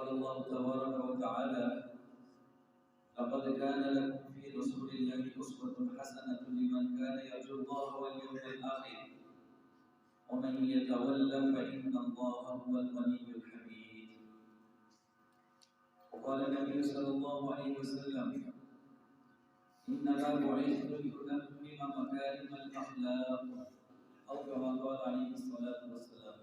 قال الله تبارك وتعالى لقد كان لكم في رسول الله أسوة حسنة لمن كان يرجو الله واليوم الآخر ومن يتولى فإن الله هو الغني الحميد. وقال النبي صلى الله عليه وسلم إنما بعثت لأتمم مكارم الأخلاق أو كما قال عليه الصلاة والسلام.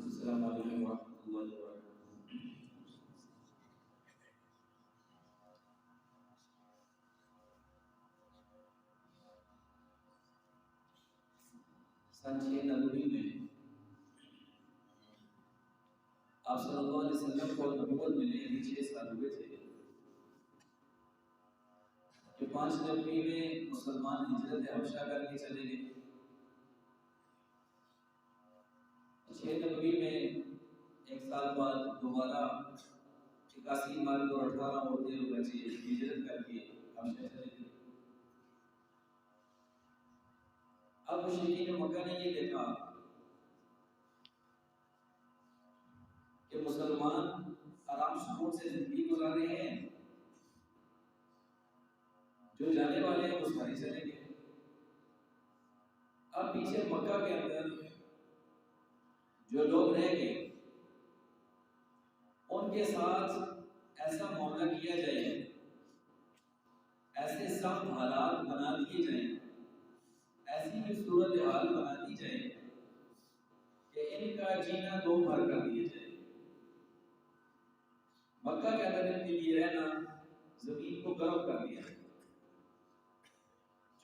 السلام علیکم ورحمۃ اللہ وبرکاتہ. سن 6 نبوی میں آپ صلی اللہ علیہ وسلم کو نبوت ملے، یعنی 6 سال ہوئے تھے. کہ 5 نبوی میں مسلمان ہجرت حبشہ کر کے چلے گئے. 6 نبوی میں 1 سال بعد دوبارہ 81 مرد اور 18 عورتیں اور بچے ہجرت کر کے حبشہ چلے گئے. اب مشرکین مکہ نے یہ دیکھا کہ مسلمان آرام سکون سے زندگی گزار رہے ہیں، جو جانے والے ہیں وہ سارے چلے گئے. اب پیچھے مکہ کے اندر جو لوگ رہ گئے ان کے ساتھ ایسا معاملہ کیا جائے، ایسے سخت حالات بنا دیے جائیں، ایسی بھی صورتحال بنا دی جائے کہ ان کا جینا دو بھر کر دیا جائے. مکہ کے اندر ان کے لیے رہنا زمین کو گرم کر دیا.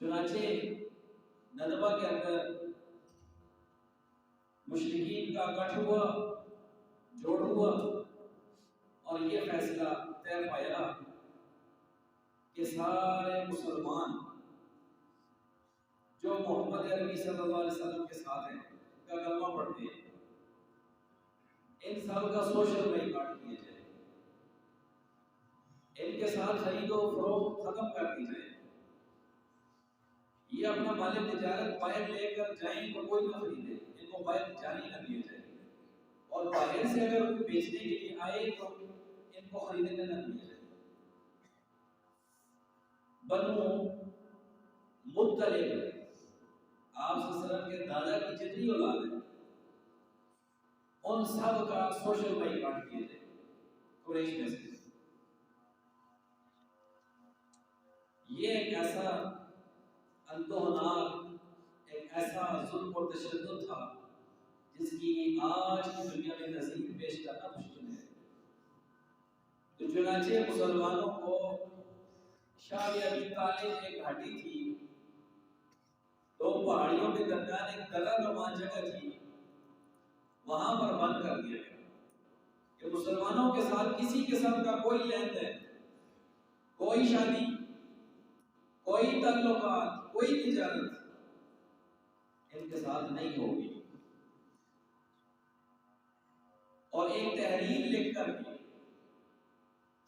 چنانچہ ندبہ کے اندر مشرکین کا اکٹھ ہوا، جوڑ ہوا اور یہ فیصلہ طے پایا کہ سارے مسلمان جو محمد عربی صلی اللہ علیہ وسلم کے ساتھ ہیں کا کلمہ پڑھتے ہیں، ان سب کا سوشل بائیکاٹ کیا جائے، ان کے ساتھ خرید و فروخت ختم کر دی جائے. یہ اپنا مال تجارت باہر لے کر جائیں تو کوئی نہ خریدے، ان کو باہر جاری نہ دیا جائے، اور باہر سے اگر کوئی بیچنے کے لیے آئے تو ان کو خریدنے نہ دیا جائے. بنو مطلب آپ صلی اللہ علیہ وسلم کے دادا کی جتنی اولاد ہے ان سب کا سوشل بائیکاٹ کیا جائے قریش میں سے. یہ ایک ایسا اندوہناک، ایک ایسا ظلم و تشدد تھا جس کی آج کی دنیا میں نظیر پیش کرنا مشکل ہے. تو چنانچہ مسلمانوں کو شاہ ابی طالب ایک گھاٹی تھی، 2 پہاڑیوں کے درمیان ایک درہ نما جگہ تھی، وہاں پر بند کر دیا گیا کہ مسلمانوں کے ساتھ کسی قسم کا کوئی لین دین، کوئی شادی، کوئی تعلقات، کوئی تجارت ان کے ساتھ نہیں ہوگی. اور ایک تحریر لکھ کر کے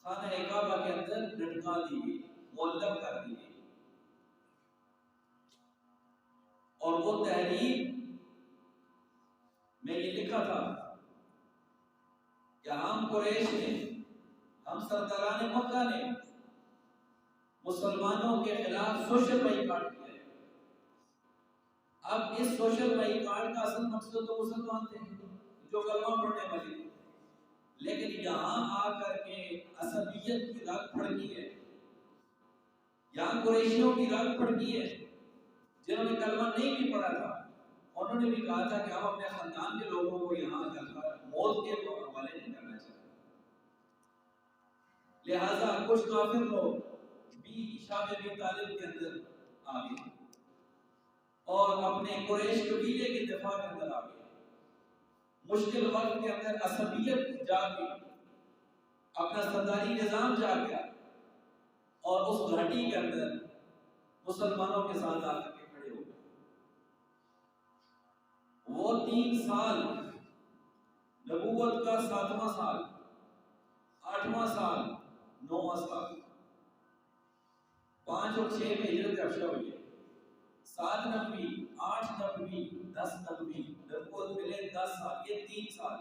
خانہ کعبہ کے اندر لٹکا دی گئی، معلق کر دی گئی. اور وہ تحریر میں یہ لکھا تھا کہ ہم قریش نے، ہم سرداران مکہ نے مسلمانوں کے خلاف سوشل بائیکاٹ کیا ہے. اب اس سوشل بائیکاٹ کا اصل مقصد تو مسلمان تھے جو کلمہ پڑھنے والے تھے، لیکن یہاں آ کر کے عصبیت کی رگ پھڑکی ہے، یہاں قریشیوں کی رگ پھڑکی ہے. جنہوں نے کلمہ نہیں بھی پڑھا تھا انہوں نے بھی کہا تھا کہ ہم اپنے خاندان کے لوگوں کو یہاں کر موت کے حوالے نہیں کرنا چاہتے. لہذا کچھ کافر لوگ بھی شاہ ابی طالب کے اندر آ گئے اور اپنے قریش قبیلے کے دفاع کے اندر آ گئے. مشکل وقت کے اندر عصبیت جا گئی، اپنا سرداری نظام جا گیا اور اس گھاٹی کے اندر مسلمانوں کے ساتھ آ کر کے کھڑے ہو گئے. وہ وہ 3 سال نبوت کا 7واں سال 8واں سال 9واں سال 5 اور 6 میں ہجرت افشا ہوئی ہے 7 نبوی 8 نبوی 10 نبوی نبوت ملے 10 سال یہ 3 سال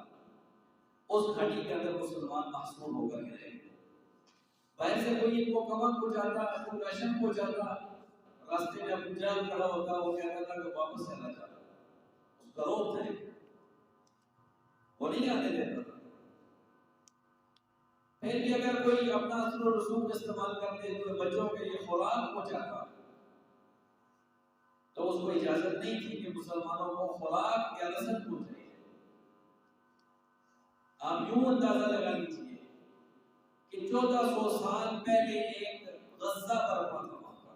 اس گھڑی کے اندر مسلمان محصور ہو کر رہے باہر سے کوئی ان کو کمک پہنچاتا کوئی راشن پہنچاتا راستے میں ابو جہل کھڑا ہوتا وہ کہتا تھا کہ واپس چلا جاتا اس کا روپ تھے وہ نہیں آنے دیتا تھا پھر بھی اگر کوئی اپنا اثر و رسوم استعمال کرتے ہوئے بچوں کے لیے خوراک پہنچاتا تو اس کو اجازت نہیں تھی کہ مسلمانوں کو خوراک یا رسد پہنچائے آپ یوں اندازہ لگا لیجیے کہ 1400 سال پہلے ایک غزہ برپا تھا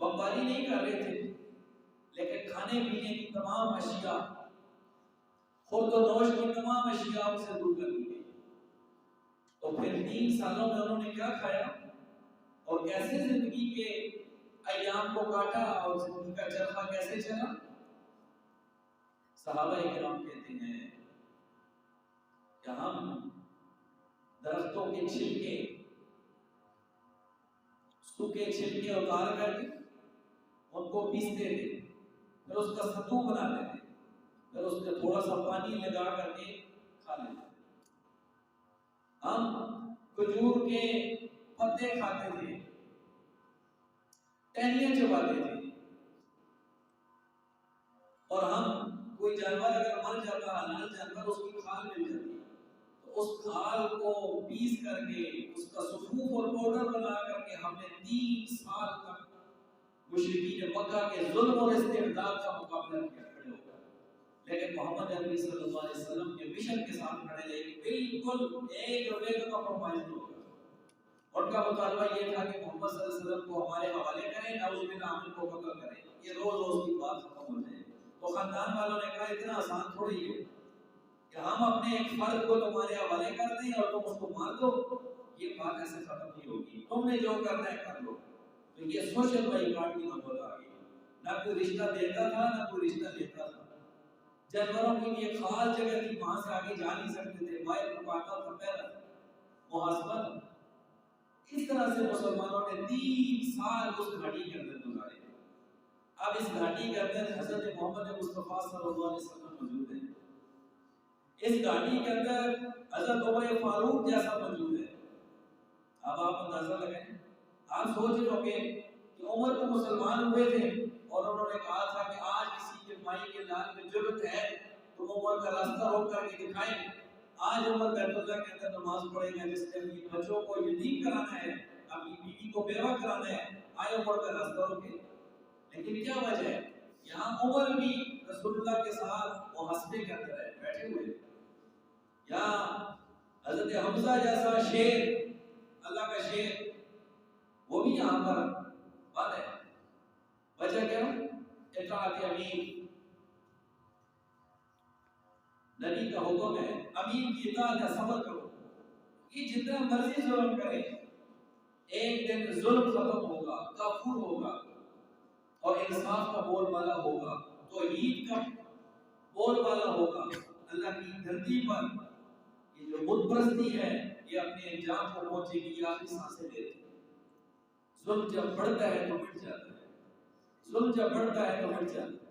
بمباری نہیں کر رہے تھے لیکن کھانے پینے کی تمام اشیاء خورد و نوش کی تمام اشیاء ان سے دور کر دی گئی تو پھر 3 سالوں میں انہوں نے کیا کھایا اور کیسے زندگی کے ایام کو کاٹا اور زندگی کا چرخہ کیسے چلا صحابہ کرام کہتے ہیں کہ ہم درختوں کے چھلکے سوکھے چھلکے اتار کر کے ان کو پیستے تھے پھر اس کا ستو بناتے تھے پھر اس میں تھوڑا سا پانی لگا کر کے کھا لیتے تھے ہم کھجور کے پتے کھاتے تھے ٹہنیاں چباتے تھے اور ہم کوئی جانور اگر مر جاتا حلال جانور اس کی کھال مل جاتی تو اس کھال کو پیس کر کے اس کا صفوف اور پاؤڈر بنا کر کے ہم نے 3 سال تک مشرکین مکہ کے ظلم اور استبداد کا مقابلہ کیا کھڑے ہو کر لیکن محمد عربی صلی اللہ علیہ وسلم کے مشن کے ساتھ کھڑے رہے کہ بالکل ایک روپے کا کمپرومائز نہیں ہوگا ان کا مطالبہ یہ تھا کہ محمد صلی اللہ علیہ وسلم کو ہمارے حوالے کریں نعوذ باللہ ہم کو قتل کریں یہ روز کی بات ختم ہو جائے تو خاندان والوں نے کہا اتنا آسان تھوڑی ہے کہ ہم اپنے ایک فرد کو تمہارے حوالے کر دیں اور تم اس کو مار دو یہ بات ایسے ختم نہیں ہوگی تم نے جو کرنا ہے کر لو تو یہ سوشل بائیکاٹ کی نوبت آ گئی نہ کوئی رشتہ دیتا تھا نہ کوئی رشتہ لیتا تھا جانوروں کے لیے خاص جگہ تھی وہاں سے آگے جا نہیں سکتے تھے باہر رکاتا تھا پہلا محاسبہ اس طرح سے مسلمانوں نے 3 سال اس گھاٹی کے اندر گزارے اب اس گھاٹی کے اندر حضرت محمد مصطفیٰ صلی اللہ علیہ وسلم موجود ہیں اس گھاٹی کے اندر حضرت عمر فاروق جیسا موجود ہے اب آپ اندازہ لگائیں آپ سوچ رہے ہوں گے کہ عمر تو مسلمان ہوئے تھے اور انہوں نے کہا تھا کہ آج کسی کے مائی کے لال میں ضرورت ہے تو عمر کا راستہ روک کر کے دکھائیں آج عمر بیت اللہ کے اندر نماز پڑھے گا جس کے اپنی بچوں کو یتیم کرانا ہے اپنی بیوی کو بیوہ کرانا ہے آئے عمر کا راستہ روکے لیکن کیا وجہ ہے یہاں عمر بھی رسول اللہ کے ساتھ محاسبے کے اندر ہے بیٹھے ہوئے یا حضرت حمزہ جیسا شیر اللہ کا شیر وہ بھی یہاں پر بات ہے وجہ کیا اطاعت امیر نبی کا حکم ہے امیر کی اطاعت ہے صبر کرو یہ جتنا مرضی ظلم کرے ایک دن ظلم ختم ہوگا غفور ہوگا اور انصاف کا بول والا ہوگا توحید کا بول والا ہوگا اللہ کی دھرتی پر یہ جو بت پرستی ہے یہ اپنے انجام کو پہنچے گی آخری سانسیں لیتے ظلم جب بڑھتا ہے تو مٹ جاتا ہے ظلم جب بڑھتا ہے تو مٹ جاتا ہے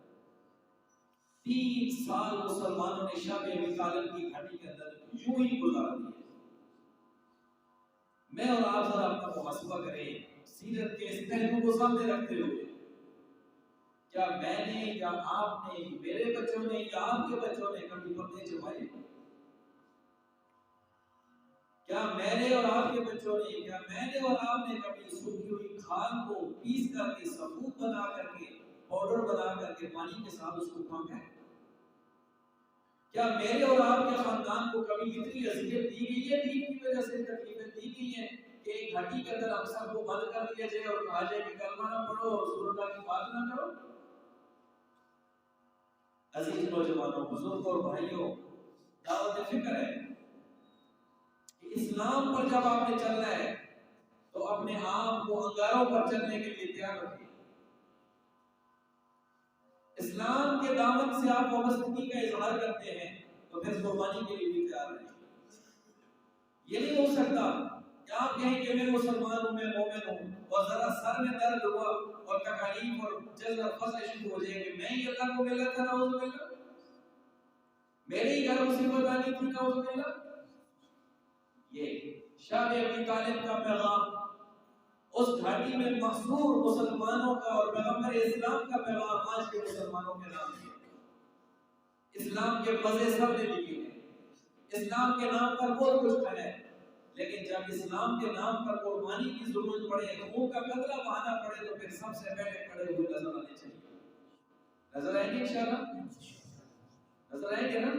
3 سال مسلمانوں نے شب ابی طالب کی گھاٹی کے اندر یوں ہی گزار دیے میں اور آپ ذرا اپنا محاسبہ کریں سیرت کے اس پہلو کو سامنے رکھتے ہوئے کیا میں نے یا آپ نے میرے بچوں نے یا آپ کے بچوں نے کبھی پردے چھپائے کیا میں نے اور آپ کے بچوں نے کیا میں نے اور آپ نے کبھی سوکھی ہوئی کھال کو پیس کر کے ثبوت بنا کر کے پاؤڈر بنا کر کے پانی کے ساتھ اس کو پھینکا ہے کیا میرے اور آپ کے خاندان کو کبھی اتنی اذیت دی گئی ہے دین کی وجہ سے تکلیفیں دی گئی ہیں کہ ایک گھاٹی کے اندر ہم سب کو بند کر دیا جائے اور کہا جائے کہ کلمہ نہ پڑھو اور رسول اللہ کی بات نہ کرو عزیز نوجوانوں بزرگوں اور بھائیوں دعوت فکر ہے کہ اسلام پر جب آپ نے چلنا ہے تو اپنے آپ کو انگاروں پر چلنے کے لیے تیار رکھیں اسلام کے دامن سے آپ وابستگی کا اظہار کرتے ہیں تو پھر قربانی کے لیے بھی تیار رہیں۔ یہ نہیں ہو سکتا کہ آپ کہیں کہ میں مسلمان ہوں، میں مومن ہوں، اور ذرا سر میں درد ہوا اور تکالیف اور جلد اور فضل شروع ہو جائے کہ میں ہی اللہ کو ملا تھا، نعوذ باللہ، میرے ہی گھر مصیبت آنی تھی، نعوذ باللہ۔ یہ شاہ ابی طالب کا پیغام اس گھاٹی میں محصور مسلمانوں کا اور پیغمبر اسلام کا پیغام آج کے مسلمانوں کے نام ہے۔ اسلام کے مزے سب نے لکھے ہیں، اسلام کے نام پر بہت کچھ ہے، لیکن جب اسلام کے نام پر قربانی کی ضرورت پڑے، خون کا قطرہ بہانا پڑے، تو پھر سب سے پہلے کھڑے ہوئے نظر آنے چاہیے۔ نظر آئیں گے انشاءاللہ؟ نظر آئیں گے نا؟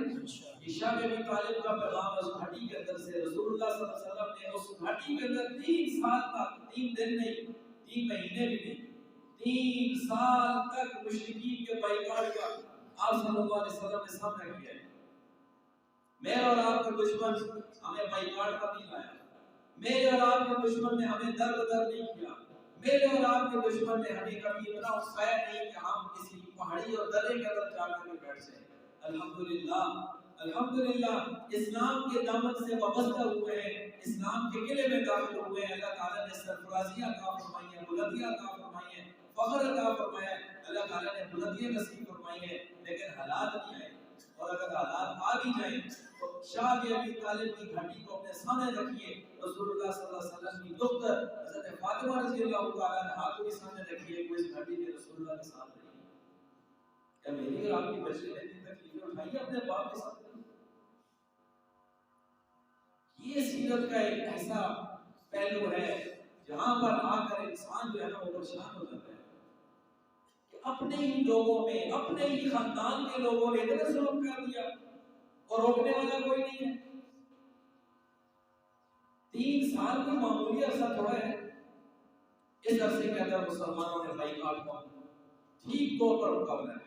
شاہ ابی طالب کا پیغام اس گھاٹی کے اندر سے رسول اللہ صلی اللہ علیہ وسلم نے اس گھاٹی کے اندر 3 سال تک، 3 دن نہیں، 3 مہینے بھی نہیں، 3 سال تک مشرکین کے بائیکاٹ کا آپ صلی اللہ علیہ وسلم نے سامنا کیا ہے۔ میرے اور آپ کا دشمن ہمیں بائیکاٹ پر نہیں لایا، میرے اور آپ کے دشمن نے ہمیں درد نہیں کیا، میرے اور آپ کے دشمن نے ہمیں کبھی اتنا اکسایا نہیں کہ ہم کسی پہاڑی اور درے کے اندر جا کر بیٹھ جائیں۔ الحمدللہ، الحمدللہ اسلام کے دامن سے وابستہ ہوئے ہیں، اسلام کے قلعے میں داخل ہوئے ہیں، اللہ تعالیٰ نے سرفرازیاں عطا فرمائی ہیں، بلندیاں عطا فرمائی ہیں، فخر عطا فرمایا ہے، اللہ تعالیٰ نے بلندیاں نصیب فرمائی ہیں، لیکن حالات نہیں آئے، اور اگر حالات آ بھی جائیں تو شاہ ابی طالب کی گھاٹی کو اپنے سامنے رکھیے، رسول اللہ صلی اللہ علیہ وسلم کی دختر حضرت فاطمہ رضی اللہ تعالیٰ عنہا کو بھی سامنے رکھیے، وہ اس گھاٹی میں رسول اللہ کے ساتھ رہی۔ کیا میری اور آپ کی بچے نے اتنی تکلیفیں اٹھائی اپنے باپ کے ساتھ؟ یہ سیرت کا ایک ایسا پہلو ہے جہاں پر آ کر انسان جو ہے نا وہ پریشان ہو جاتا ہے کہ اپنے ہی لوگوں میں، اپنے ہی خاندان کے لوگوں نے اتنا ظلم کر دیا اور روکنے والا کوئی نہیں ہے۔ 3 سال کوئی معمولی عرصہ تھوڑا ہے، اس عرصے کے اندر مسلمانوں نے بائیکاٹ کو ٹھیک طور پر مقابلہ کیا۔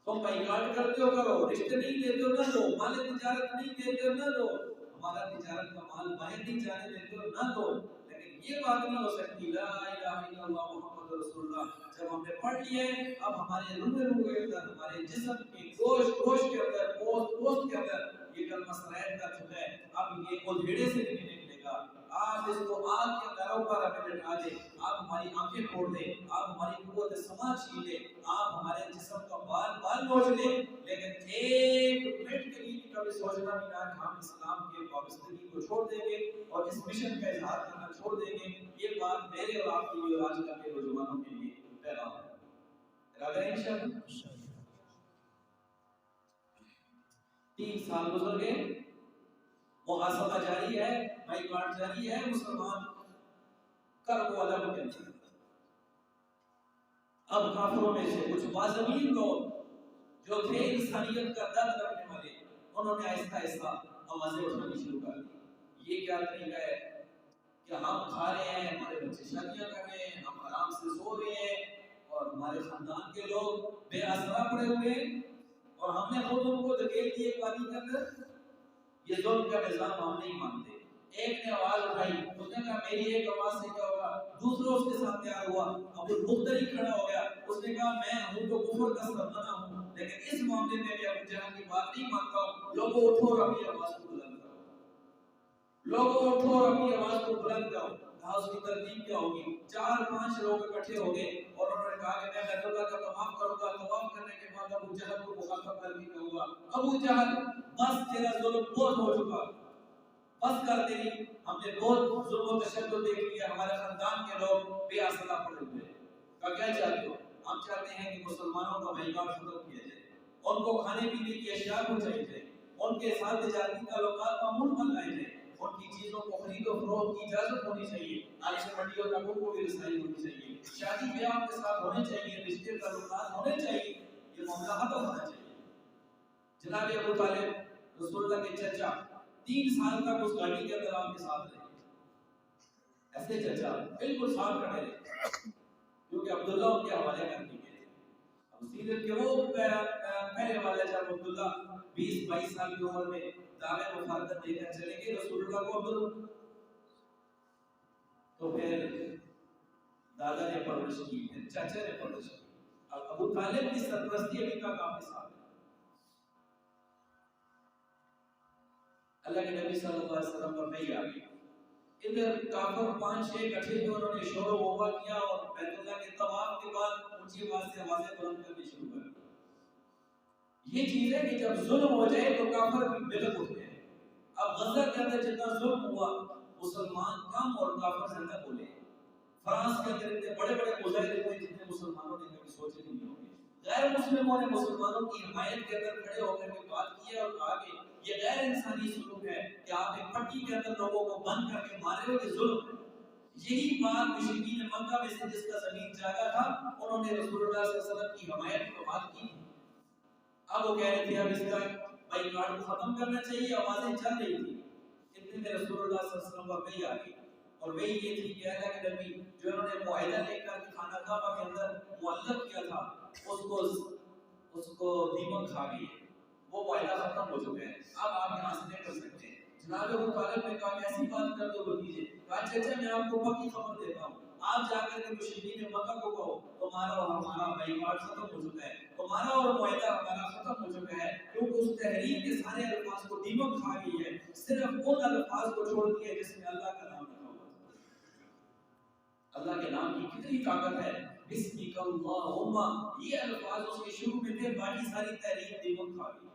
تم بائیکاٹ کرتے ہو کرو، رشتے نہیں دیتے ہو نہ دو، مال تجارت نہیں دیتے ہو نہ دو، ہمارا تجارت کا مال باہر نہیں جانے دیتے ہو نہ دو، لیکن یہ بات نہیں ہو سکتی لا الہ الا اللہ محمد رسول اللہ جب ہم نے پڑھ لیا ہے، اب ہمارے روح کے اندر، ہمارے جسم کے گوشت کے اندر، پوست کے اندر یہ کلمہ سرائر کا چکا ہے، اب یہ اندھیرے سے نہیں نکلے گا۔ آپ اس کو آگ کے دروں پر ہمیں لٹا دیں، آپ ہماری آنکھیں پھوڑ دیں، آپ ہماری قوت سماع چھین لیں، آپ ہمارے جسم کا بال نوچ لیں، لیکن ایک منٹ کے لیے کبھی سوچنا بھی نہ کہ ہم اسلام کے وابستگی کو چھوڑ دیں گے اور اس مشن کا اظہار کرنا چھوڑ دیں گے۔ یہ بات میرے اور آپ کے لیے اور آج کل کے نوجوانوں کے لیے پیغام ہے۔ ارادہ ہے انشاءاللہ؟ 3 سال گزر گئے، محاسبہ جاری ہے، بائیکاٹ جاری ہے، مسلمان کرب والا کو ٹینشن۔ اب کافروں میں سے کچھ بازمین لوگ جو تھے انسانیت کا درد رکھنے والے، انہوں نے آہستہ آہستہ آوازیں اٹھانی شروع کر دی۔ یہ کیا طریقہ ہے کہ ہم کھا رہے ہیں، ہمارے بچے شادیاں کر رہے ہیں، ہم آرام سے سو رہے ہیں، اور ہمارے خاندان کے لوگ بے آسرا پڑے ہوئے ہیں، اور ہم نے خود ان کو دھکیل دیے ایک وادی کے اندر۔ یہ ظلم کا نظام ہم نہیں مانتے۔ ایک نے آواز اٹھائی، اس نے کہا میری ایک آواز سے کیا ہوگا، دوسرا اس کے ساتھ تیار ہوا، ابو المختری کھڑا ہو گیا، اس نے کہا میں ہوں تو کفر کا سرمنہ ہوں، لیکن اس معاملے میں بھی ابو جہل کی بات نہیں مانتا ہوں، لوگوں اٹھو اور اپنی آواز کو بلند کرو، لوگوں اٹھو اور اپنی آواز کو بلند کرو۔ کہا اس کی ترتیب کیا ہوگی؟ 4-5 لوگ اکٹھے ہو گئے اور انہوں نے کہا کہ میں بیت اللہ کا طواف کروں گا، طواف کرنے کے بعد ابو جہل کو مخاطب کر کے کہوں گا ابو جہل بس تیرا ظلم بہت ہو چکا، بس کر تیری، ہم نے بہت ظلم و تشدد دیکھ لیا، ہمارے خاندان کے لوگ بے آسرا پڑے ہوئے ہیں۔ کہا کیا چاہتے ہو؟ ہم چاہتے ہیں کہ مسلمانوں کا بائیکاٹ ختم کیا جائے، ان کو کھانے پینے کی اشیاء پہنچائی جائے، ان کے ساتھ تجارتی تعلقات معمول بنائے جائیں، ان کی چیزوں کو خرید و فروخت کی اجازت ہونی چاہیے، عائشہ منڈیوں تک ان کو بھی رسائی ہونی چاہیے، شادی بیاہ کے ساتھ ہونے چاہیے، رشتے تعلقات ہونے چاہیے، یہ معاملہ ختم ہونا چاہیے۔ جناب ابو طالب رسول اللہ کے چچا 3 سال تک اس گاڑی کے اندر آپ کے ساتھ رہے، ایسے چچا بالکل ساتھ کھڑے رہے، کیونکہ عبداللہ ان کے حوالے کر دیے گئے۔ اب سیرت کے وہ پہلے والے جب عبداللہ 20-22 سال کی عمر میں دعوے مفارقت دے کر چلے گئے رسول اللہ کو عبداللہ، تو پھر دادا نے پرورش کی، پھر چاچا نے پرورش کی، ابو طالب کی سرپرستی ابھی تک آپ کے ساتھ ہے۔ اللہ کے نبی صلی اللہ علیہ وسلم پر نہیں آ گئی، ادھر کافر 5-6 اکٹھے ہوئے، انہوں نے شور و غوغا کیا اور بیت اللہ کے طواف کے بعد اونچی آواز سے آوازیں بلند کرنی شروع کر دی۔ یہ چیز ہے کہ جب ظلم ہو جائے تو کافر بھی بلند ہوتے ہیں۔ اب غزہ کے اندر جتنا ظلم ہوا، مسلمان کم اور کافر زیادہ بولے۔ فرانس کے اندر اتنے بڑے بڑے مظاہرے ہوئے جتنے مسلمانوں نے کبھی سوچے نہیں ہوں گے۔ غیر مسلموں نے مسلمانوں کی حمایت کے اندر کھڑے ہو کر کے بات کی اور کہا کہ یہ غیر انسانی سلوک ہے کہ آپ ایک پٹی کے اندر لوگوں کو بند کر کے مارے ہو، یہ ظلم ہے۔ یہی بات مشرکین مکہ میں سے جس کا زمین جاگا تھا، انہوں نے رسول اللہ صلی اللہ علیہ وسلم کی حمایت کو بات کی۔ اب وہ کہہ رہے تھے اب اس کا بائیکاٹ کو ختم کرنا چاہیے، آوازیں چل رہی تھی۔ اتنے میں رسول اللہ صلی اللہ علیہ وسلم پر وحی آ گئی، اور وہی یہ تھی کہ اللہ کے نبی جو انہوں نے معاہدہ لے کر خانہ کعبہ کے اندر معلق کیا تھا، اس کو دیمک کھا گئی ہے، وہ معاہدہ ختم ہو چکا ہے، اب آپ یہاں سے نہیں کر سکتے۔ جناب ابو طالب نے کہا کیسی بات کر دو بھتیجے؟ کہا چچا میں آپ کو پکی خبر دیتا ہوں، آپ جا کر کے مشرکین مکہ کو کہو تمہارا اور ہمارا بائیکاٹ ختم ہو چکا ہے، تمہارا اور معاہدہ ہمارا ختم ہو چکا ہے، کیونکہ اس تحریر کے سارے الفاظ کو دیمک کھا گئی ہے، صرف ان الفاظ کو چھوڑ دیا جس میں اللہ کا نام لکھا ہوا تھا۔ اللہ کے نام کی کتنی طاقت ہے، بسمک اللہم، یہ الفاظ اس کے شروع میں تھے، باقی ساری تحریر دیمک کھا گئی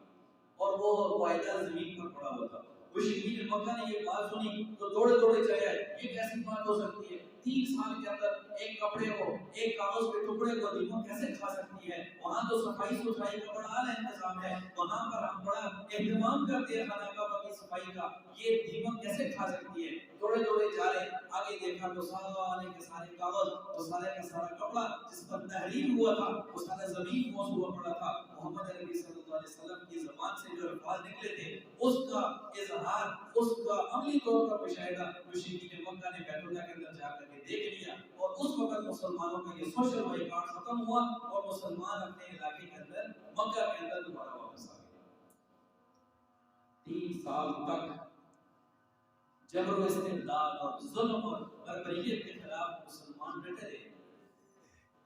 اور وہ معاہدہ زمین پر پڑا ہوا تھا۔ مشرکین مکہ نے یہ بات سنی تو دوڑے دوڑے چلے آئے، یہ کیسی بات ہو سکتی ہے؟ 3 سال کے اندر ایک کپڑے کو، ایک کاغذ کے ٹکڑے کو دیمک کیسے کھا سکتی ہے؟ وہاں تو صفائی ستھرائی کا بڑا اعلیٰ انتظام ہے، وہاں پر ہم بڑا اہتمام کرتے ہیں خانہ کعبہ کی صفائی کا، یہ دیمک کیسے کھا سکتی ہے؟ دوڑے دوڑے جا رہے، آگے دیکھا تو سارے کے سارے کاغذ اور سارے کا سارا کپڑا جس پر تحریر ہوا تھا وہ سارا زمین موز ہوا پڑا تھا۔ محمد نبی صلی اللہ علیہ وسلم کی زبان سے جو الفاظ نکلے تھے اس کا اظہار، اس کا عملی طور پر مشاہدہ مشرکین مکہ نے بیت اللہ کے اندر جا کر کے دیکھ لیا، اور اس وقت مسلمانوں کا یہ سوشل بائیکاٹ ختم ہوا اور مسلمان اپنے علاقے کے اندر مکہ کے اندر دوبارہ واپس آ گئے۔ 3 سال تک جبر و استبداد اور ظلم اور بربریت کے خلاف مسلمان ڈٹے رہے۔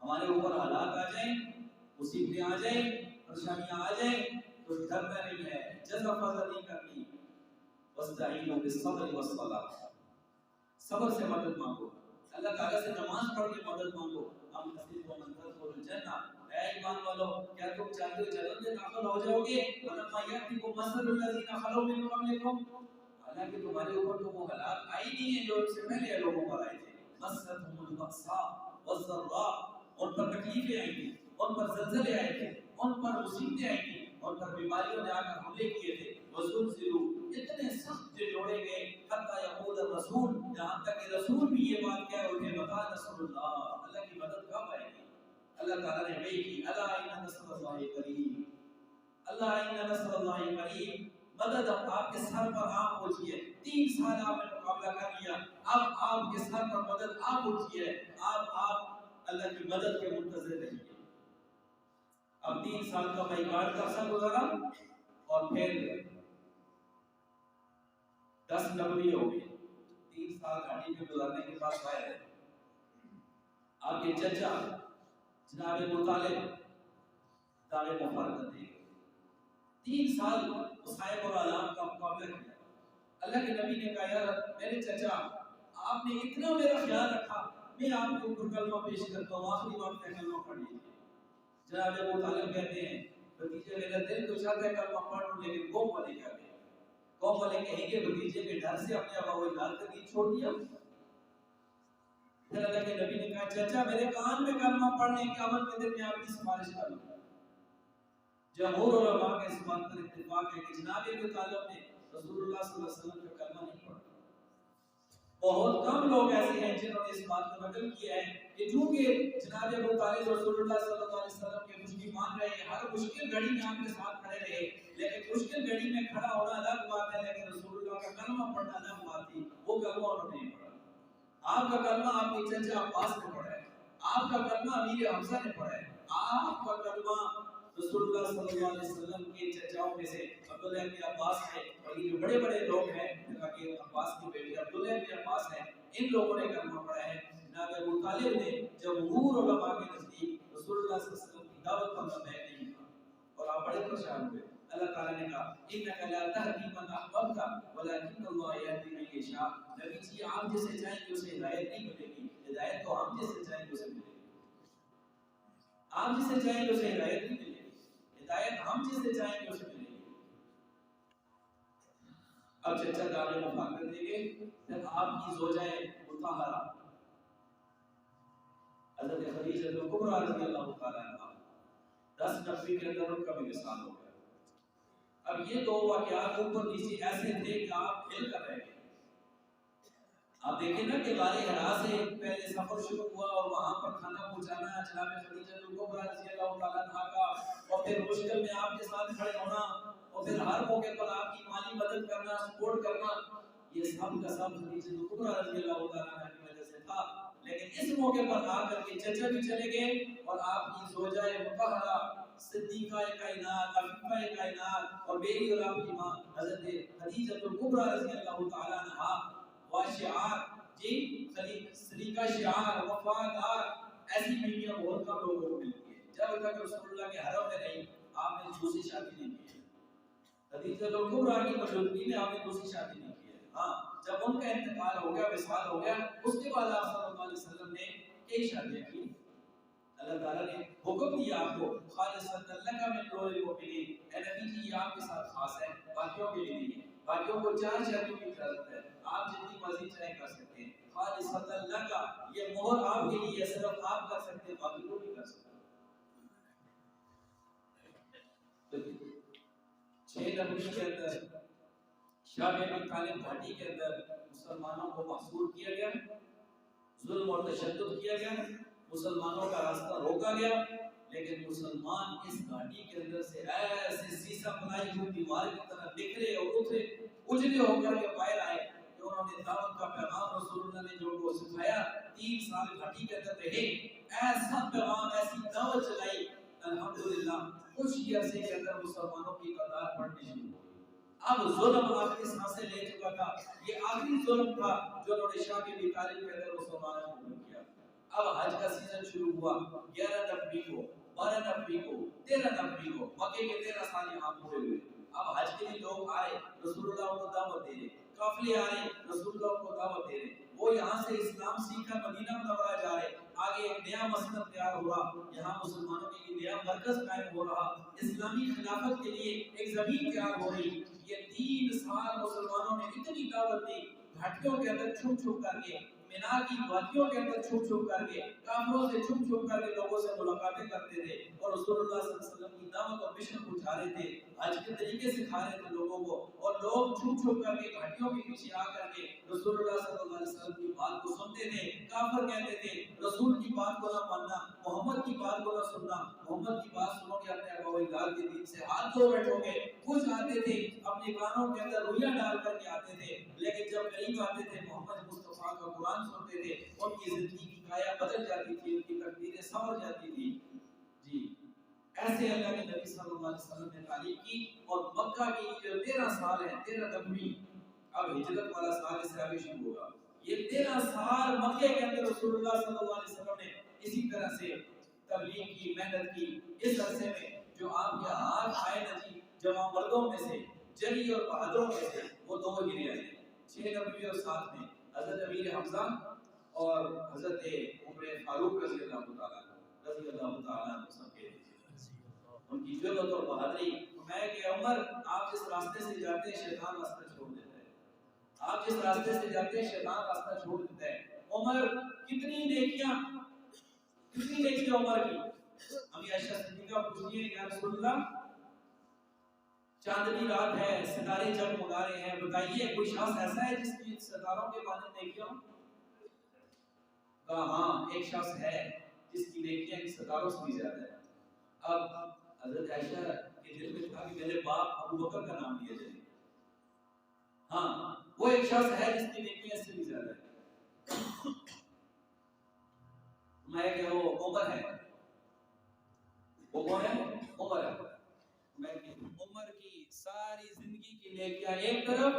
ہمارے اوپر حالات آ جائیں، مصیبتیں آ جائیں، پریشانیاں آ جائیں تو ڈرنا نہیں ہے، جزا فضا نہیں کرنی۔ وَاسْتَعِينُوا بِالصَّبْرِ وَالصَّلَاةِ، صبر سے مدد مانگو، اللہ تعالیٰ سے نماز پڑھ کے مدد مانگو۔ ہم حسیب و منتظر کو الجنہ، اے ایمان والو کیا تم چاہتے ہو جنت میں داخل ہو جاؤ گے؟ وَلَمَّا يَأْتِكُم مَثَلُ الَّذِينَ خَلَوْا مِن قَبْلِكُم، حالانکہ تمہارے اوپر تو وہ حالات آئی نہیں ہیں جو ان سے پہلے لوگوں پر آئے تھے۔ مَسَّتْهُمُ الْبَأْسَاءُ وَالضَّرَّاءُ، ان پر تکلیفیں آئی تھیں، ان پر زلزلے آئے تھے، ان پر مصیبتیں آئی تھیں، ان پر بیماریوں نے آ کر حملے کیے تھے۔ وَزُلْزِلُوا، اتنے سخت جوڑے گئے، حتیٰ یقول الرسول، یہاں تک کہ رسول بھی یہ بات کہہ اٹھے، متى نصر اللہ، اللہ کی مدد کب آئے گی؟ اللہ تعالیٰ نے وحی کی، الا ان نصر اللہ قریب، اللہ ان نصر اللہ قریب، مدد اب آپ کے سر پر آ پہنچی ہے۔ 3 سال آپ نے مقابلہ کر لیا، اب آپ کے سر پر مدد آ پہنچی ہے، اب آپ اللہ کی مدد کے منتظر رہیے۔ اب 3 سال کا بائیکاٹ کا عرصہ گزارا اور پھر 10 نبوی ہو گئے۔ 3 سال گھاٹی میں گزارنے کے بعد آئے ہیں آپ کے چچا جناب ابو طالب دار مفارقت دے گئے۔ 3 سال مصائب اور آلام کا مقابلہ کیا۔ اللہ کے نبی نے کہا یار میرے چچا آپ نے اتنا میرا خیال رکھا، میں آپ کے اوپر کلمہ پیش کرتا ہوں، آخری وقت میں کلمہ پڑھ لیجیے۔ جناب ابو طالب کہتے ہیں بھتیجے میرا دل تو چاہتا ہے کلمہ پڑھ لوں، لیکن قوم والے کیا کہیں؟ قوم والے کہیں گے بھتیجے کے ڈر سے اپنے ابا و اجداد کا دین چھوڑ دیا۔ پھر اللہ کے نبی نے کہا چچا میرے کان میں کلمہ پڑھنے کے عمل کے دن میں آپ کی سفارش کروں۔ جمہور علماء کا اس بات پر اتفاق ہے کہ جناب ابو طالب نے رسول اللہ صلی اللہ علیہ وسلم کا کلمہ نہیں پڑھا۔ بہت کم لوگ ایسے ہیں جنہوں نے اس بات کو نقل کیا ہے کہ چونکہ جناب ابو طالب رسول اللہ صلی اللہ علیہ وسلم کے مشکل مان رہے ہیں، ہر مشکل گھڑی میں آپ کے ساتھ کھڑے رہے، لیکن مشکل گھڑی میں کھڑا ہونا الگ بات ہے، لیکن رسول اللہ کا کلمہ پڑھنا الگ بات تھی، وہ کلمہ انہوں نے نہیں پڑھا۔ آپ کا کلمہ آپ کے چچا عباس نے پڑھا ہے، آپ کا کلمہ امیر حمزہ نے پڑھا ہے، آپ کا کلمہ رسول اللہ صلی اللہ علیہ وسلم کے چچاؤں میں سے عبداللہ ابن عباس ہے، اور یہ جو بڑے بڑے لوگ ہیں کہ عباس کی بیٹی عبداللہ ابن عباس ہیں، ان لوگوں نے کلمہ پڑھا ہے۔ جناب ابو طالب نے جمہور علماء کے نزدیک رسول اللہ صلی اللہ علیہ وسلم دعوت کا میں نہیں تھا اور آپ بڑے پریشان ہوئے. اللہ تعالیٰ نے کہا انک لا تہدی من احببت ولکن اللہ یہدی من یشاء. نبی جی آپ جسے چاہیں گے اسے ہدایت نہیں ملے گی, ہدایت تو ہم جسے چاہیں گے اسے ملے گی. آپ جسے چاہیں گے اسے ہدایت نہیں ملے گی, ہدایت ہم جسے چاہیں گے اسے ملے گی. اب چچا دار مفاقت دیں گے جب آپ کی زوجہ مطہرہ حضرت خدیجہ کبریٰ رضی اللہ تعالیٰ عنہ 10 نبی کے اندر ان کا بھی مثال ہو گیا. اب یہ دو واقعات اوپر نیچے ایسے تھے کہ آپ ہل کر رہے ہیں. آپ دیکھیں نا کہ غار حرا سے پہلے سفر شروع ہوا اور وہاں پر کھانا پہنچانا جناب خدیجہ کبریٰ رضی اللہ تعالیٰ عنہ کا, اور پھر مشکل میں آپ کے ساتھ کھڑے ہونا, اور پھر ہر موقع پر آپ کی مالی مدد کرنا, سپورٹ کرنا, یہ سب کا سب خدیجہ کبریٰ رضی اللہ تعالیٰ عنہ کی وجہ سے تھا. لیکن اس موقع پر آ کر کے چچا بھی چلے گئے اور آپ کی زوجہ مطہرہ صدیقہ کائنات, عفیفہ کائنات اور بیری اور آپ کی ماں حضرت خدیجہ کبریٰ رضی اللہ تعالیٰ عنہا واشعار جی صدیقہ شعار وفادار, ایسی بیویاں بہت کم لوگوں کو ملتی ہیں. جب تک رسول اللہ کے حرم میں نہیں آپ نے دوسری شادی نہیں کی ہے. خدیجہ کبریٰ کی موجودگی میں آپ نے دوسری شادی نہیں کی ہے. ہاں جب ان کا انتقال ہو گیا, وصال ہو گیا, اس کے بعد آپ صلی اللہ علیہ وسلم نے کئی شادیاں کی. اللہ تعالیٰ نے حکم دیا آپ کو خالصۃ لک من دون المؤمنین, اے نبی جی یہ آپ کے ساتھ خاص ہے, باقیوں کے لیے نہیں ہے. باقیوں کو 4 شادیوں کی اجازت ہے, آپ جتنی مرضی چاہے کر سکتے ہیں. خالصۃ لک یہ مہر آپ کے لیے صرف آپ کر سکتے ہیں, باقی کوئی نہیں کر سکتا. 6 نبی کے اندر شام ابی طالب گھاٹی کے اندر مسلمانوں کو محصور کیا گیا, ظلم اور تشدد کیا گیا, مسلمانوں کا راستہ روکا گیا. لیکن مسلمان اس گھاٹی کے اندر سے ایسے سیسا بنائی ہوئی دیوار کی طرح بکھرے اور اجڑے ہو کر کے باہر آئے کہ انہوں نے دعوت کا پیغام رسول اللہ نے جو ان کو سکھایا 3 سال گھاٹی کے اندر رہے, ایسا پیغام ایسی دعوت چلائی. الحمدللہ کچھ ہی عرصے کے اندر مسلمانوں کی تعداد بڑھنی شروع ہو گئی. اب ظلم آخری سانسیں لے چکا تھا, یہ آخری ظلم تھا جو انہوں نے شاہ کے ابی طالب کے اندر مسلمانوں کو کیا. اب حج کا سیزن شروع ہوا, 11 نبی کو, 12 نبی کو, 13 نبی کو, مکے کے 13 سال یہاں پورے ہوئے. اب حج کے لیے لوگ آ رہے, رسول اللہ کو دعوت دے رہے, قافلے آ رہے, رسول اللہ کو دعوت دے رہے. وہ یہاں سے اسلام سیکھ کر مدینہ منورہ جا رہے. آگے ایک نیا مسجد تیار ہوا, یہاں مسلمانوں کے لیے نیا مرکز قائم ہو رہا, اسلامی خلافت کے لیے ایک زمین تیار ہو رہی. یہ 3 سال مسلمانوں نے اتنی دعوت دی, گھاٹیوں کے اندر چھپ چھپ کر کے, مینا کی وادیوں کے اندر چھپ چھپ کر کے, کافروں سے چھپ چھپ کر کے لوگوں سے ملاقاتیں کرتے تھے اور رسول اللہ صلی اللہ علیہ وسلم کی دعوت اور مشن پہنچا رہے تھے, حج کے طریقے سکھا رہے تھے لوگوں کو. اور لوگ چھپ چھپ کر کے گھاٹیوں کے پیچھے آ کر کے رسول اللہ صلی اللہ علیہ وسلم کی بات کو سنتے تھے. کافر کہتے تھے رسول کی بات کو نہ ماننا, محمد کی بات کو نہ سننا, محمد کی بات سنو گے اپنے ابا و اجداد کے دین سے ہاتھ دھو بیٹھو گے. کچھ آتے تھے اپنے کانوں کے اندر رویاں ڈال کر کے آتے تھے, لیکن جب قریب آتے تھے محمد مصطفیٰ کا قرآن سنتے تھے, ان کی زندگی کی کایا بدل جاتی تھی, ان کی تقدیریں سنور جاتی تھی. جی ایسے اللہ کے نبی صلی اللہ علیہ وسلم نے تعلیم کی. اور مکہ کی جو 13 سال ہیں, 13 نبوی, اب ہجرت والا سال اس سے آگے شروع ہوگا. یہ 13 سال مکے کے اندر رسول اللہ صلی اللہ علیہ وسلم نے اسی طرح سے تبلیغ کی, محنت کی. اس عرصے میں جو آپ کے ہاتھ آئے نا جی, جوان مردوں میں سے, جلی اور بہادروں میں سے, وہ 2 گرے آئے, 6 نبی اور ساتھ میں حضرت امیر حمزہ اور حضرت عمر فاروق رضی اللہ تعالیٰ عنہ سب کے ان کی جرأت اور بہادری. میں کہ عمر آپ جس راستے سے جاتے ہیں شیطان راستہ چھوڑ دیتا ہے, آپ جس راستے سے جاتے ہیں شیطان راستہ چھوڑ دیتا ہے. عمر کتنی نیکیاں عمر کی. امی عائشہ صدیقہ پوچھتی ہیں یا رسول اللہ چاندنی رات ہے, ستارے جگمگا رہے ہیں, بتائیے کوئی شخص ایسا ہے جس کی ستاروں کے مانند نیکیاں ہوں؟ کہا ہاں ایک شخص ہے جس کی نیکیاں ان ستاروں سے بھی زیادہ ہے. اب حضرت عائشہ کے دل میں تھا کہ میرے باپ ابو بکر کا نام لیا جائے. ہاں وہ ایک شخص ہے جس کی نیکیاں اس سے بھی زیادہ ہے. میں کہ وہ عمر ہے. وہ کون ہے؟ عمر ہے. میں کہ عمر کی ساری زندگی کی نیکیاں ایک طرف,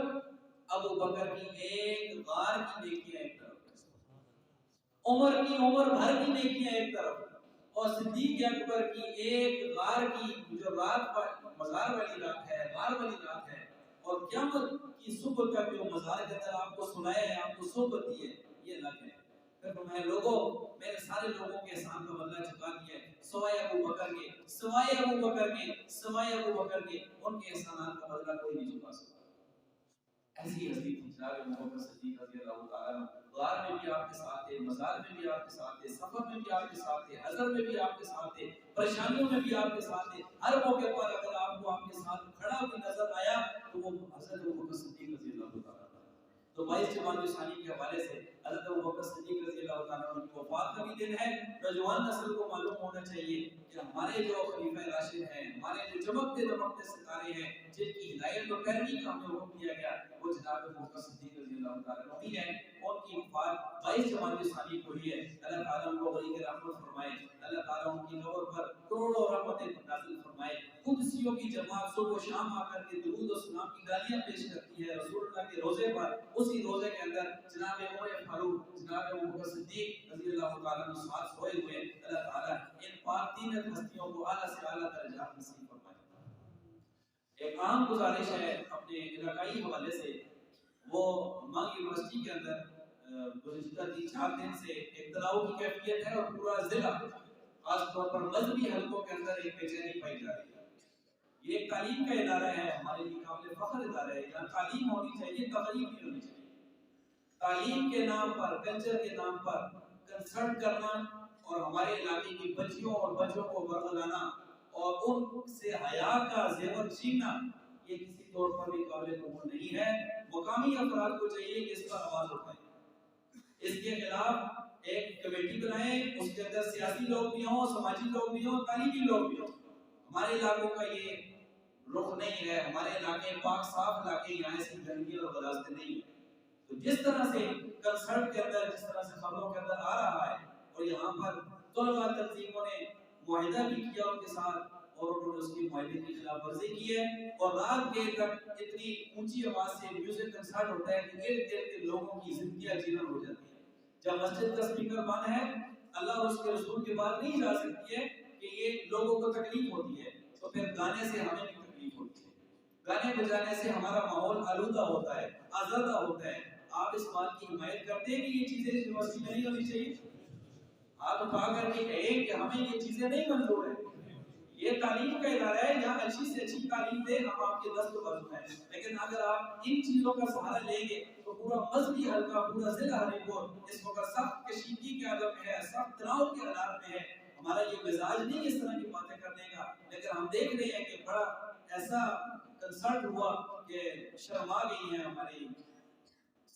ابو بکر کی ایک غار کی نیکیاں ایک طرف, عمر کی عمر بھر کی نیکیاں ایک طرف. اور صدیق اکبر کی ایک غار کی جو رات مزار والی رات ہے، غار والی رات ہے، اور قیامت کی صبح تک جو مزار کے اندر آپ کو سنایا ہے، آپ کو صحبت دی ہے، یہ الگ ہے۔ پھر فرمایا لوگوں، میں نے سارے لوگوں کے احسان کا بدلہ چکا دیا ہے، سوائے ابو بکر کے، سوائے ابو بکر کے، سوائے ابو بکر کے، ان کے احسانات کا بدلہ کوئی نہیں چکا سکتا۔ ایسی ہستی تھی جناب محمد صدیق رضی اللہ تعالیٰ عنہ، غار میں بھی آپ کے ساتھ تھے، مزار میں بھی آپ کے ساتھ تھے، سفر میں بھی آپ کے ساتھ تھے، حضر میں بھی آپ کے ساتھ تھے، پریشانیوں میں بھی آپ کے ساتھ تھے۔ ہر موقع پر اگر آپ کو آپ کے ساتھ کھڑا کوئی نظر آیا تو وہ حضرت محمد صدیق رضی اللہ تعالیٰ عنہ۔ تو 22 جمادی ثانی کے حوالے سے حضرت ابوبکر صدیق رضی اللہ تعالیٰ عنہ کی وفات کا بھی دن ہے۔ نوجوان نسل کو معلوم ہونا چاہیے کہ ہمارے جو خلیفہ راشد ہیں، ہمارے جو چمکتے دمکتے ستارے ہیں، جن کی ہدایت و پیروی کا ہمیں حکم دیا گیا، وہ جناب ابوبکر صدیق رضی اللہ تعالیٰ عنہ ہی ہیں۔ ان کی وفات 22 جمادی ثانی کو ہوئی ہے۔ اللہ تعالیٰ ان کو غریق رحمت فرمائے، اللہ تعالیٰ ان کی قبر پر کروڑوں رحمتیں نازل فرمائے۔ قدسیوں کی جماعت صبح و شام آ کر کے درود و سلام کی گالیاں پیش کرتی ہے رسول اللہ کے روزے پر، اسی روزے کے اندر جناب عمر فاروق، جناب ابوبکر صدیق رضی اللہ تعالیٰ عنہ ساتھ سوئے ہوئے۔ اللہ تعالیٰ ان پاک تین ہستیوں کو اعلیٰ سے اعلیٰ درجات نصیب فرمائے۔ ایک عام گزارش ہے اپنے علاقائی حوالے سے، وہ مانگ یونیورسٹی کے اندر گزشتہ 3-4 دن سے ایک تناؤ کی کیفیت ہے، اور پورا ضلع خاص طور پر مذہبی حلقوں کے اندر ایک بے چینی پائی جا رہی ہے۔ یہ ایک تعلیم کا ادارہ ہے، ہمارے لیے قابل فخر ادارہ ہے، یہاں تعلیم ہونی چاہیے، تقریب نہیں ہونی چاہیے۔ تعلیم کے نام پر، کلچر کے نام پر کنسرٹ کرنا اور ہمارے علاقے کی بچیوں اور بچوں کو ورگلانا اور ان سے حیا کا زیور چھیننا، یہ کسی طور پر بھی قابل قبول نہیں ہے۔ مقامی افراد کو چاہیے کہ اس پر آواز اٹھائیں، اس کے خلاف ایک کمیٹی بنائیں، اس کے اندر سیاسی لوگ بھی ہوں، سماجی لوگ بھی ہوں، تعلیمی لوگ بھی ہوں۔ ہمارے علاقوں کا یہ رخ نہیں ہے، ہمارے علاقے پاک صاف علاقے، یہاں ایسی گندگی اور غلاظتیں نہیں ہیں۔ تو جس طرح سے کنسرٹ کے اندر، جس طرح سے خبروں کے اندر آ رہا ہے، اور یہاں پر طلباء تنظیموں نے معاہدہ بھی کیا ان کے ساتھ، اور انہوں نے اس کی معاہدے کی خلاف ورزی کی ہے، اور رات دیر تک اتنی اونچی آواز سے میوزک کنسرٹ ہوتا ہے کہ ارد گرد کے لوگوں کی زندگیاں جیلن ہو جاتی ہیں۔ جب مسجد کا سپیکر بند ہے، اللہ اور اس کے رسول کی بات نہیں جا سکتی ہے کہ یہ لوگوں کو تکلیف ہوتی ہے، تو پھر گانے سے ہمیں بھی تکلیف ہوتی ہے۔ گانے بجانے سے ہمارا ماحول آلودہ ہوتا ہے، آزادہ ہوتا ہے۔ آپ اس بات کی حمایت کرتے ہیں کہ یہ چیزیں یونیورسٹی میں نہیں ہونی چاہیے؟ آپ اٹھا کر کے کہیں کہ ہمیں یہ چیزیں نہیں منظور ہیں۔ یہ تعلیم کا ادارہ ہے، یہاں اچھی سے اچھی تعلیم دے، ہم آپ کے دست بازو ہیں، لیکن اگر آپ ان چیزوں کا سہارا لیں گے تو پورا مذہبی حلقہ، پورا ضلع ہری پور اس وقت سخت کشیدگی کے عالم میں ہے، سخت تناؤ کے حالات میں ہے۔ ہمارا یہ مزاج نہیں اس طرح کی باتیں کرنے کا، لیکن ہم دیکھ رہے ہیں کہ بڑا ایسا کنسرٹ ہوا کہ شرما گئی ہیں ہماری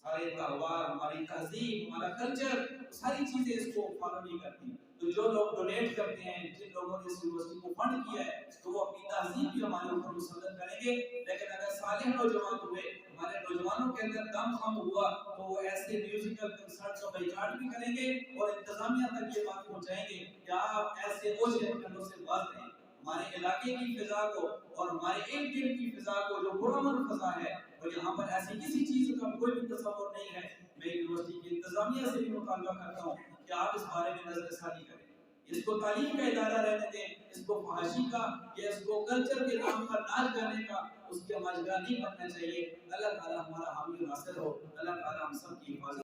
سارے تہوار، ہماری تہذیب، ہمارا کلچر، ساری چیزیں اس کو فالو نہیں کرتی۔ تو جو لوگ ڈونیٹ کرتے ہیں، جن لوگوں نے اس یونیورسٹی کو فنڈ کیا ہے، تو وہ اپنی تہذیب بھی ہمارے اوپر مسلط کریں گے، لیکن اگر صالح نوجوان ہوئے، ہمارے نوجوانوں کے اندر دم خم ہوا، تو وہ ایسے میوزیکل کنسرٹ کا بائیکاٹ بھی کریں گے، اور انتظامیہ تک یہ بات پہنچائیں گے کہ آپ ایسے اوجھے پھندوں سے باز رہیں۔ ہمارے علاقے کی فضا کو اور ہمارے ایک دن کی فضا کو، جو پرامن فضا ہے، اور یہاں پر ایسی کسی چیز کا کوئی بھی تصور نہیں ہے۔ میں یونیورسٹی کی انتظامیہ سے بھی مطالبہ کرتا ہوں کہ آپ اس بارے میں نظر ثانی کریں، اس کو تعلیم کا ادارہ رہنے دیں، اس کو فحاشی کا یا اس کو کلچر کے نام پر ناچ گانے کا اس کے ماجرا نہیں بننا چاہیے۔ اللہ تعالی ہمارا حامی و ناصر ہو، اللہ تعالی ہم سب کی حفاظت